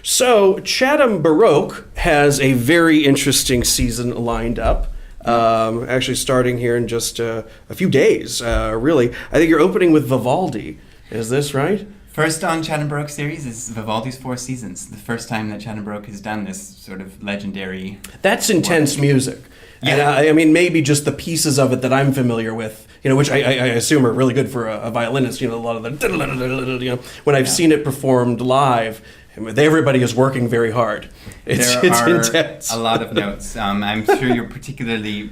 So Chatham Baroque has a very interesting season lined up. Actually starting here in just a few days, really. I think you're opening with Vivaldi. Is this right? First on Chatham Baroque series is Vivaldi's Four Seasons, the first time that Chatham Baroque has done this sort of legendary... That's intense music. Yeah. And I mean, maybe just the pieces of it that I'm familiar with, which I assume are really good for a violinist, a lot of the... when I've seen it performed live, everybody is working very hard. It's intense. A lot of notes. I'm sure you're particularly...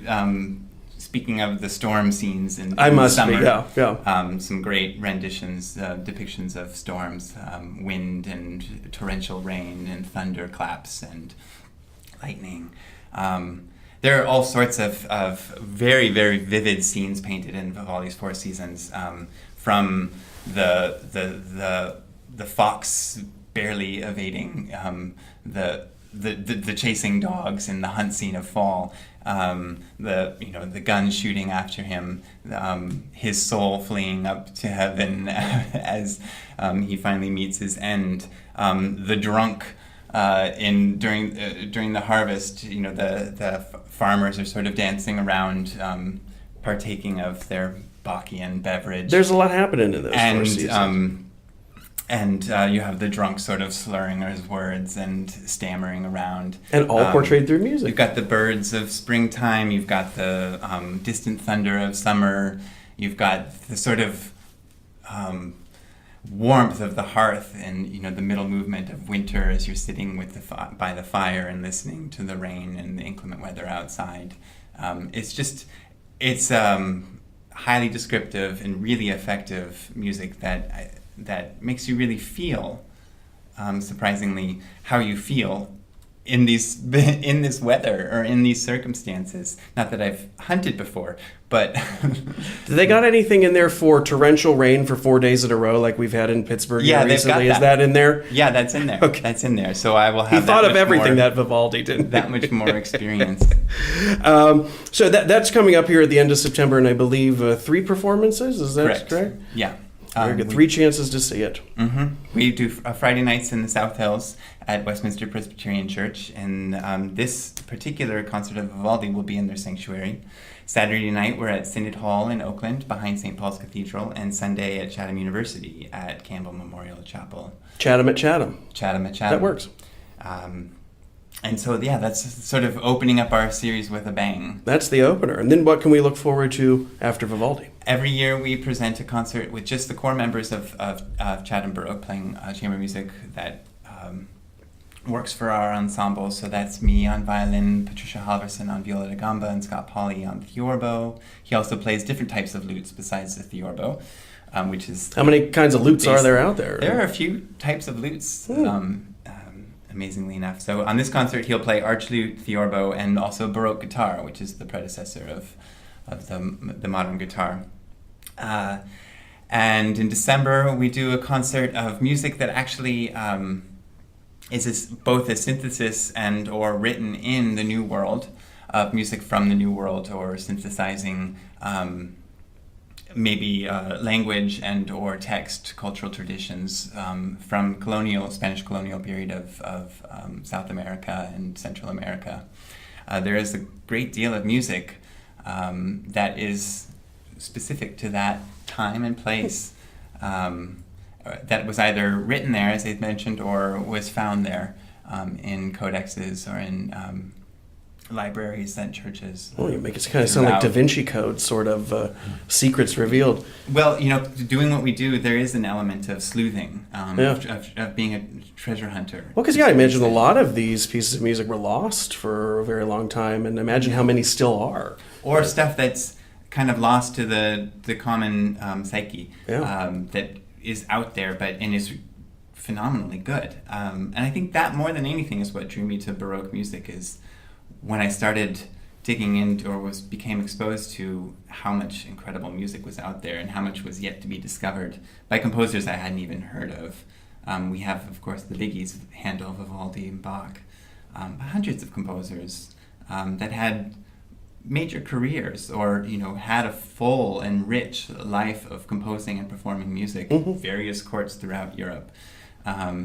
Speaking of the storm scenes in summer, some great renditions, depictions of storms, wind and torrential rain and thunderclaps and lightning. There are all sorts of very, very vivid scenes painted in Vivaldi's Four Seasons, from the fox barely evading the chasing dogs in the hunt scene of Fall. The gun shooting after him, his soul fleeing up to heaven as he finally meets his end. The drunk during the harvest, the farmers are sort of dancing around, partaking of their Bacchian beverage. There's a lot happening in those Four Seasons. And you have the drunk sort of slurring his words and stammering around. And all portrayed through music. You've got the birds of springtime. You've got the distant thunder of summer. You've got the sort of warmth of the hearth and, the middle movement of winter as you're sitting with by the fire and listening to the rain and the inclement weather outside. It's highly descriptive and really effective music that makes you really feel, surprisingly, how you feel in this weather or in these circumstances. Not that I've hunted before, but... Do they got anything in there for torrential rain for 4 days in a row like we've had in Pittsburgh recently? They've got that. Is that in there? Yeah, that's in there. Okay. That's in there. So I will have He thought of everything that Vivaldi did. That much more experience. So that's coming up here at the end of September, and I believe 3 performances. Is that correct? Yeah. Very good. 3 chances to see it. Mm-hmm. We do Friday nights in the South Hills at Westminster Presbyterian Church, and this particular concert of Vivaldi will be in their sanctuary. Saturday night we're at Synod Hall in Oakland behind St. Paul's Cathedral, and Sunday at Chatham University at Campbell Memorial Chapel. Chatham at Chatham. Chatham at Chatham. That works. And so, that's sort of opening up our series with a bang. That's the opener. And then what can we look forward to after Vivaldi? Every year we present a concert with just the core members of Chatham Baroque playing chamber music that works for our ensemble. So that's me on violin, Patricia Halverson on viola da gamba, and Scott Pauley on theorbo. He also plays different types of lutes besides the theorbo, which is... How many kinds of lutes are there out there? There are a few types of lutes. Amazingly enough. So on this concert, he'll play archlute, theorbo, and also Baroque guitar, which is the predecessor of the modern guitar. And in December, we do a concert of music that actually is both a synthesis and or written in the New World, of music from the New World, or synthesizing maybe language and or text, cultural traditions from Spanish colonial period of South America and Central America. There is a great deal of music that is specific to that time and place, that was either written there, as they've mentioned, or was found there in codexes or in libraries and churches. Oh, you make it kind of sound like Da Vinci Code, sort of secrets revealed. Well, doing what we do, there is an element of sleuthing, of being a treasure hunter. Well, because I imagine a lot of these pieces of music were lost for a very long time, and imagine how many still are. Or stuff that's kind of lost to the common psyche, that is out there, and is phenomenally good. And I think that more than anything is what drew me to Baroque music, is when I started digging into or became exposed to how much incredible music was out there and how much was yet to be discovered by composers I hadn't even heard of. We have, of course, the biggies, Handel, Vivaldi, and Bach, hundreds of composers that had major careers or, had a full and rich life of composing and performing music, various courts throughout Europe.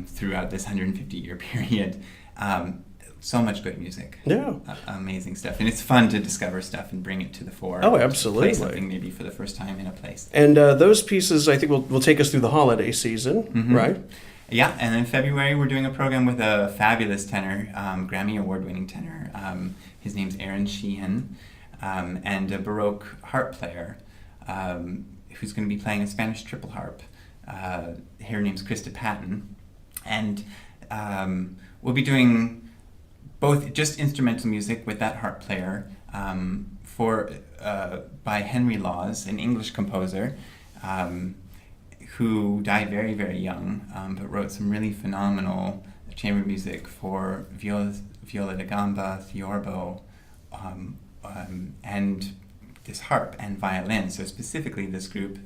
throughout this 150-year period. So much good music. Yeah. Amazing stuff. And it's fun to discover stuff and bring it to the fore. Oh, absolutely. Play something maybe for the first time in a place. And those pieces, I think, will take us through the holiday season, right? Yeah, and in February we're doing a program with a fabulous tenor, Grammy Award-winning tenor. His name's Aaron Sheehan, and a Baroque harp player who's going to be playing a Spanish triple harp. Her name's Krista Patton. And we'll be doing both just instrumental music with that harp player by Henry Lawes, an English composer, who died very, very young, but wrote some really phenomenal chamber music for viola da gamba, theorbo, and this harp and violin. So specifically this group,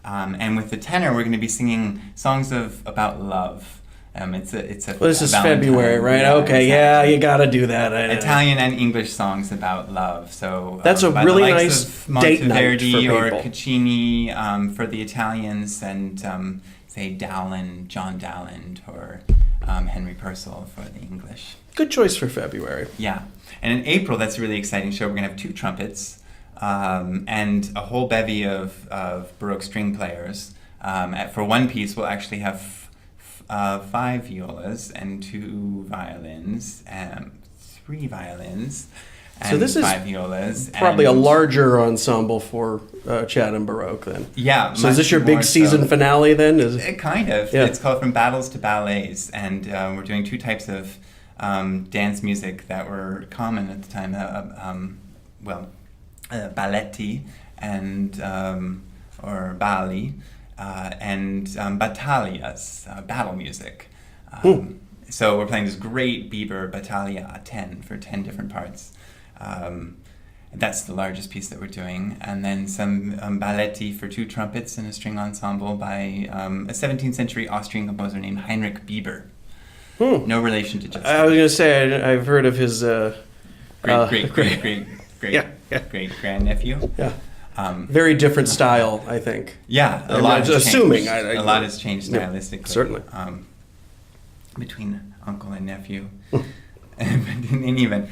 and with the tenor, we're going to be singing songs about love. It's a. Well, this is February, right? Yeah, okay, exactly. Yeah, you got to do that. Italian and English songs about love. So that's a really nice date night for people. Or Caccini for the Italians, and say John Dowland, or Henry Purcell for the English. Good choice for February. Yeah, and in April, that's a really exciting show. We're gonna have 2 trumpets and a whole bevy of Baroque string players. For one piece, we'll actually have 5 violas and 2 violins, 3 violins, and so this 5 violas. Probably a larger ensemble for Chatham Baroque then. Yeah. So is this your big season finale then? Kind of. Yeah. It's called From Battles to Ballets, and we're doing 2 types of dance music that were common at the time. Balletti and or balli. And battaglias, battle music. So we're playing this great Bieber Battaglia 10 for 10 different parts. That's the largest piece that we're doing. And then some balletti for 2 trumpets and a string ensemble by a 17th century Austrian composer named Heinrich Bieber. No relation to Justin. I was going to say, I've heard of his... great grandnephew. Yeah. Very different style, I think. Yeah, a lot has changed stylistically. Certainly. Between uncle and nephew. In any event,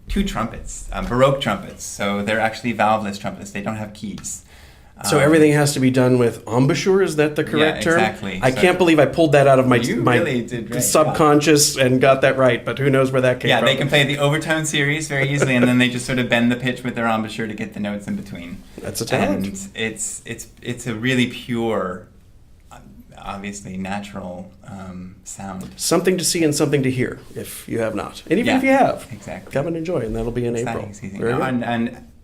2 trumpets, Baroque trumpets. So they're actually valveless trumpets. They don't have keys. So everything has to be done with embouchure, is that the correct term? Exactly. I can't believe I pulled that out of my really did subconscious and got that right, but who knows where that came from. Yeah, they can play the overtone series very easily, and then they just sort of bend the pitch with their embouchure to get the notes in between. That's a talent. And it's a really pure, obviously natural sound. Something to see and something to hear, if you have not. And even if you have, come and enjoy, and that'll be in April.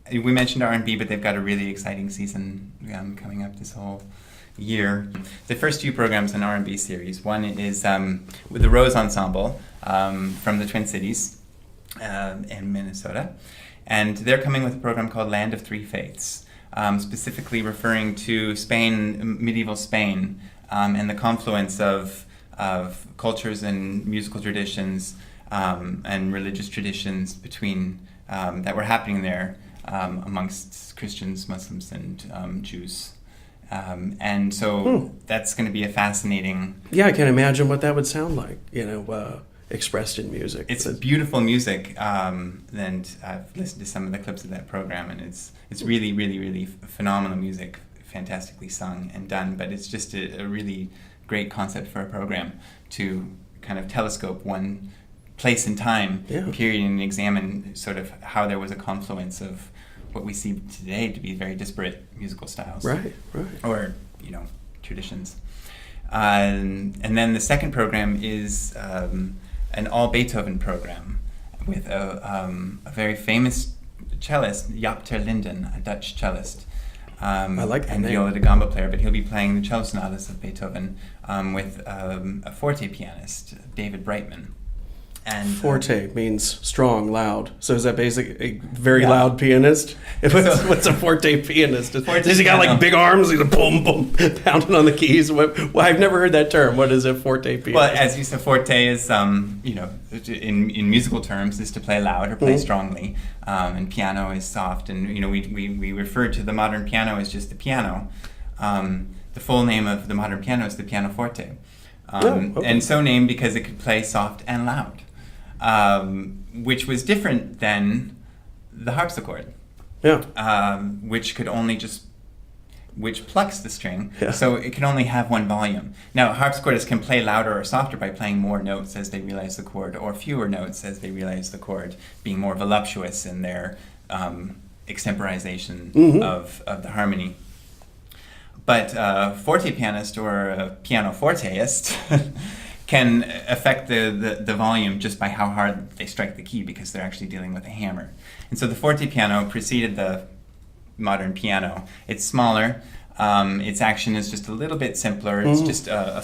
And we mentioned R&B, but they've got a really exciting season coming up this whole year. The first 2 programs in R&B series. One is with the Rose Ensemble from the Twin Cities in Minnesota. And they're coming with a program called Land of 3 Faiths, specifically referring to Spain, medieval Spain, and the confluence of cultures and musical traditions and religious traditions between that were happening there. Amongst Christians, Muslims, and Jews. And so that's going to be a fascinating... Yeah, I can imagine what that would sound like, expressed in music. It's beautiful music, and I've listened to some of the clips of that program, and it's really, really, really phenomenal music, fantastically sung and done, but it's just a really great concept for a program to kind of telescope one place and time period and examine sort of how there was a confluence of what we see today to be very disparate musical styles. Right. Or, traditions. And then the second program is an all Beethoven program with a very famous cellist, Jaap ter Linden, a Dutch cellist. I like that and name. viola da gamba player, but he'll be playing the cello sonatas of Beethoven with a forte pianist, David Brightman. And forte means strong, loud. So is that basically a very loud pianist? What's a forte pianist? Does he got like big arms? He's a boom, boom, pounding on the keys. Well, I've never heard that term. What is a forte pianist? Well, as you said, forte is, in musical terms, is to play loud or play strongly. And piano is soft. And, we refer to the modern piano as just the piano. The full name of the modern piano is the pianoforte. And so named because it could play soft and loud, which was different than the harpsichord, which could only which plucks the string, so it can only have one volume. Now, harpsichordists can play louder or softer by playing more notes as they realize the chord, or fewer notes as they realize the chord, being more voluptuous in their extemporization of the harmony. But a forte pianist or a pianoforteist can affect the volume just by how hard they strike the key, because they're actually dealing with a hammer. And so the forte piano preceded the modern piano. It's smaller. Its action is just a little bit simpler. It's just a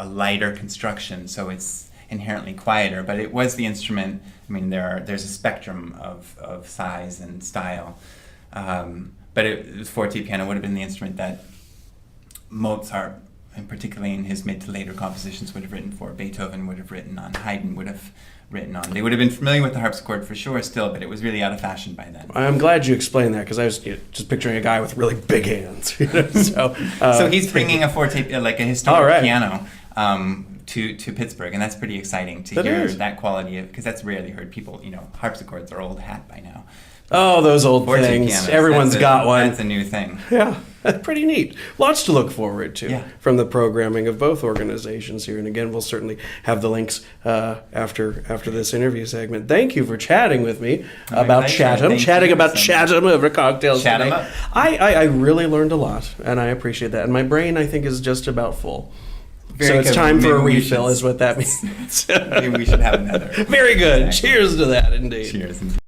lighter construction, so it's inherently quieter. But it was the instrument. I mean, there's a spectrum of size and style. But the forte piano would have been the instrument that Mozart, and particularly in his mid to later compositions, would have written for. Beethoven would have written on. Haydn would have written on. They would have been familiar with the harpsichord for sure still, but it was really out of fashion by then. I'm glad you explained that, because I was just picturing a guy with really big hands. So he's bringing a forte, like a historic piano, to Pittsburgh, and that's pretty exciting to hear that quality of, because that's rarely heard. People, harpsichords are old hat by now. Oh, those old things. Pianos, Everyone's got one. That's a new thing. Yeah, that's pretty neat. Lots to look forward to from the programming of both organizations here. And again, we'll certainly have the links after this interview segment. Thank you for chatting with me about Chatham. Chatting about Chatham over cocktails today. I really learned a lot, and I appreciate that. And my brain, I think, is just about full. So it's time for a refill, is what that means. Maybe we should have another. Very good. Cheers to that, indeed. Cheers.